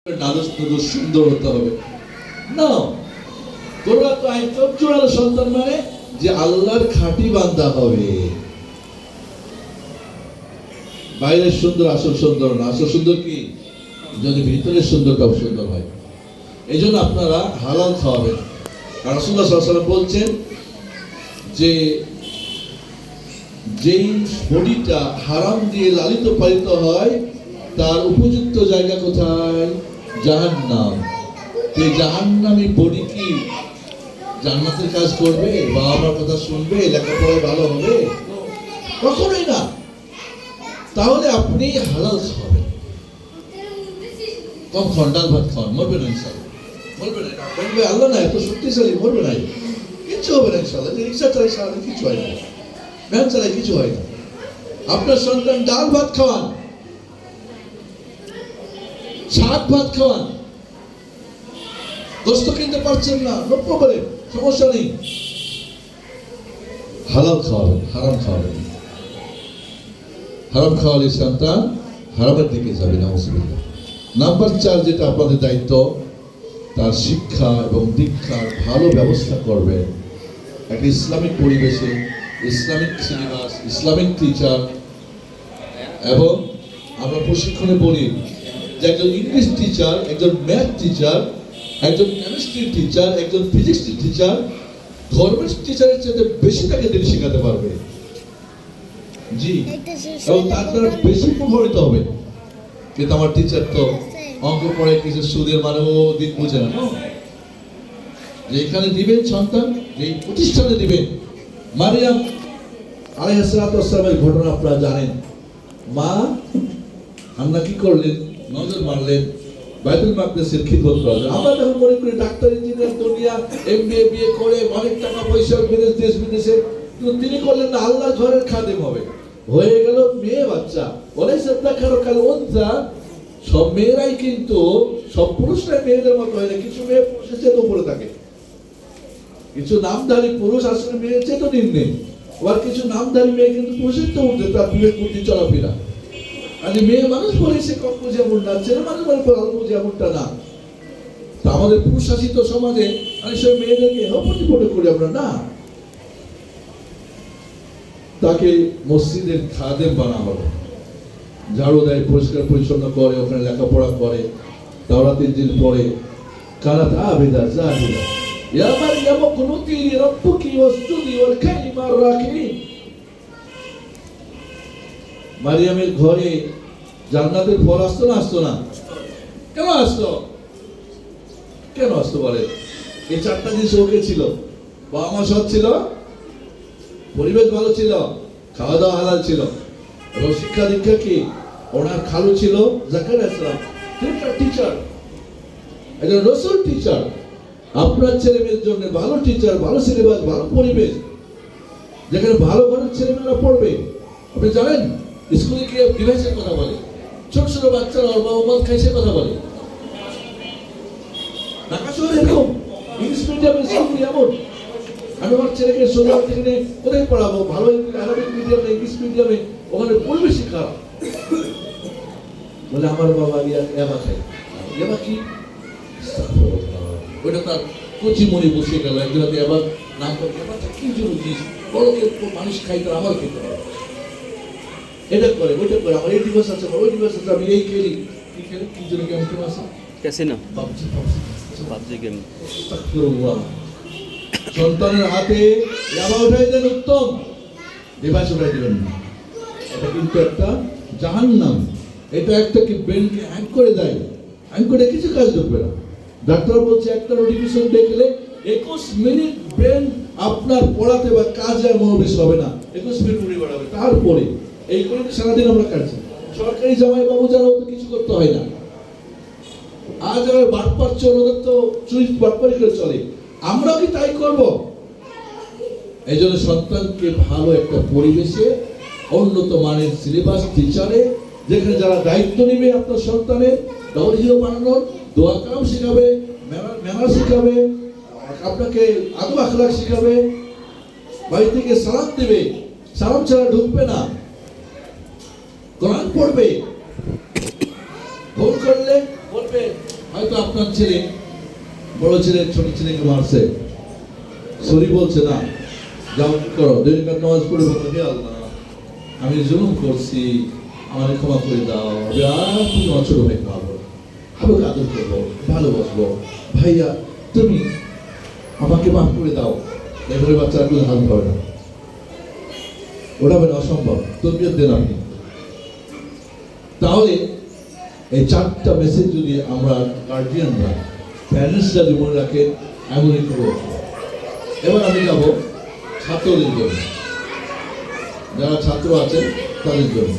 সুন্দর হতে হবে না। তোমরা তো চোরালো সন্তান মানে যে আল্লাহর খাঁটি বান্দা হবে। বাইরের সুন্দর আসল সুন্দর না, আসল সুন্দর কি যদি ভিতরের সুন্দরটাও সুন্দর হয়। এই জন্য আপনারা হালাল খাওয়াবেন। কারণ রাসূলুল্লাহ সাল্লাল্লাহু আলাইহি ওয়াসাল্লাম বলছেন যে যেই বডিটা হারাম দিয়ে লালিত পালিত হয় তার উপযুক্ত জায়গা কোথায়? জাহান্নাম। এই জাহান্নামী বডি কি জান্নাতের কাজ করবে? বাবা মার কথা শুনবে? লেখাপড়ায় ভালো হবে? কখনোই না। তাহলে আপনি হালাল খাবেন, কম খান, ডাল ভাত খান, মরবে না ইনশাআল্লাহ। মরবে না, বলবে আল্লাহ না এত শক্তিশালী, মরবে না, কিচ্ছু হবে না ইনশাআল্লাহ। রিক্সা চালাই সারাদিন কিছু হয় না, ভ্যান চালাই কিছু হয় না। আপনার সন্তান ডাল ভাত খাওয়ান, শাক ভাত খাওয়ান। গোস্ত কিনতে পারছেন না, নব্য করে সমস্যা নেই, হালাল খাওয়াবেন, হারাম খাওয়াবেন। হারাম খাওয়ালে সন্তান হারামের দিকে যাবে না। নাম্বার 4 যেটা আপনাদের দায়িত্ব, তার শিক্ষা এবং দীক্ষার ভালো ব্যবস্থা করবেন। একটা ইসলামিক পরিবেশে ইসলামিক সিলেবাস, ইসলামিক টিচার, এবং আমরা প্রশিক্ষণে বলি যে একজন ইংলিশ টিচার, একজন ম্যাথ টিচার, একজন কেমিস্ট্রি টিচার, একজন ফিজিক্স টিচার ধর্মের টিচারের চেয়ে বেশি তাকে দিন শেখাতে পারবে। জি, এবং তার দ্বারা বেশি প্রভাবিত হবে। কিন্তু আমার টিচার তো অঙ্ক পড়ে কিছু সুদের মানে ও দিন বুঝে না। যে এখানে দিবেন সন্তান, যে প্রতিষ্ঠানে দিবেন। মারিয়াম আলাইহিস সালামের ঘটনা আপনারা জানেন। মা হান্না কি করলেন? নজর মারলেন বাইতুল মাকদিসের খিদমত করার জন্য। আমরা যখন মনে করি ডাক্তার, ইঞ্জিনিয়ার, দুনিয়া, এমবিএ বিয়ে করে অনেক টাকা পয়সা বিদেশ দেশ বিদেশে, কিন্তু তিনি করলেন না, আল্লাহর ঘরের খাদেম হবে। হয়ে গেল মেয়ে বাচ্চা। ওলাইসা যাকারু কাল উনসা। সব মেয়েরাই কিন্তু, সব পুরুষরাই মেয়েদের মতো হয় না। কিছু মেয়ে পুরুষের চেয়ে উপরে থাকে, কিছু নামধারী পুরুষ আসলে মেয়ের চেয়ে তো নিম্নে। আবার কিছু নামধারী মেয়ে কিন্তু পুরুষের তো উঠে, তার বিবেক বুদ্ধি চলাফেরা। আর মেয়ে মানুষ বলে সে কখন যেমন না, ছেলে মানুষ বলে যেমনটা না। তা আমাদের পুরুষ শাসিত সমাজে অনেক সময় মেয়েদেরকে প্রতিপন্ন করি আমরা না। তাকে মসজিদের খাদেম বানা হলো, ঝাড়ু দেয়, পরিষ্কার পরিচ্ছন্ন করে, ওখানে লেখাপড়া করে, তাওরাত ইনজিল পড়ে। কানাত আবিদা জাহিদা ইয়া মারইয়াম কুনুতি লিরাব্বিকি ওয়াসজুদি ওয়ারকাই মা'আর রাকিঈন। মারিয়ামের ঘরে জান্নাতের ফল আসতো না? আসতো না? কেন আসতো? কেন আসতো বলে? এই 4টা জিনিস ওকে ছিল। বাবা মা সৎ ছিল, পরিবেশ ভালো ছিল, খাওয়া দাওয়া হালাল ছিল, এবং শিক্ষা দীক্ষা কি? ওনার খালু ছিল জাকারিয়া আলাইহিস সালাম, টিচার, একজন রাসূল টিচার। আপনার ছেলে মেয়ের জন্য ভালো টিচার, ভালো সিলেবাস, ভালো পরিবেশ, যেখানে ভালো ঘরের ছেলে মেয়েরা পড়বে। আপনি জানেন স্কুলে গিয়ে ডিভাইসের কথা বলে, ছোট ছোট বাচ্চারা ওর বাবা মদ খাইছে কথা বলে। ঢাকা শহরে এরকম ইংলিশ মিডিয়ামের স্কুল এমন। আমি আমার ছেলেকে সোজা থেকে কোথায় পড়াবো? ভালো আরবিক মিডিয়ামে, ইংলিশ মিডিয়ামে, ওখানে পরিবেশই খারাপ। বলে আমার বাবা এবা খায়। এবা কি? ওইটা তার কচি মনে বসে গেল। একজন এবার নাম করে, এবারটা কি জরুরি? বড় কেউ মানুষ খাই, তার আমার খেতে হবে। এটা করে, ওইটা করে, আমার এই দিবস আছে, ওই দিবস আছে, আমি এই খেলি। কি খেলি? কি জন্য গেম খেলা আছে? Casino, PUBG game. সন্তানের হাতে ইয়াবা উঠাই দেন উত্তম, ডিভাইস উঠাই দেবেন না। এটা কিন্তু একটা জাহান্নাম। এটা একটা কি ব্রেনকে হ্যাং করে দেয়, হ্যাং করে কিছু কাজ ঢুকবে না। ডাক্তার বলছে একটা নোটিফিকেশন দেখলে 21 মিনিট ব্রেন আপনার পড়াতে বা কাজে আর মনোনিবেশ হবে না। 21 মিনিট উড়ে বেড়াবে। তারপরে এই করে সারাদিন আমরা কাটছি। সরকারি জামাই বাবু যারাও তো কিছু করতে হয় না। আর যারা বাটপার চোর, ওদের তো চুরি বাটপারি করে চলে। আমরা কি তাই করব? এই জন্য সন্তানকে ভালো একটা পরিবেশে, উন্নত মানের সিলেবাস, টিচারে, যেখানে যারা দায়িত্ব নেবে আপনার সন্তানের দৌড়িও বানানোর, দোয়া কালাম শেখাবে, ম্যানার শেখাবে, আপনাকে আদব আখলাক শেখাবে, বাড়ি থেকে সালাম দেবে, সালাম ছাড়া ঢুকবে না, কোরআন পড়বে, ভুল করলে বলবে হয়তো আপনার ছেলে বড় ছেলে ছোট ছেলেকে মারছে, সরি বলছে না, যাও কি করো, 2 রাকাত নামাজ পড়ে বলো, হে আল্লাহ আমি জুলুম করছি, আমাকে ক্ষমা করে দাও, আমি আর তুমি আমার ছোট ভাইকে মারবো, আমি আদর করবো, ভালোবাসবো, ভাইয়া তুমি আমাকে মাফ করে দাও। এগুলো বাচ্চারা কোনো হাত ধরে না, ওটা মানে অসম্ভব। তরবিয়ত দেন আপনি। তাহলে এই 4টা মেসেজ যদি আমরা গার্জিয়ানরা, প্যারেন্টসরা যদি মনে রাখেন, এমনই করবো। এবার আমি যাবো ছাত্রদের জন্য, যারা ছাত্র আছেন তাদের জন্য।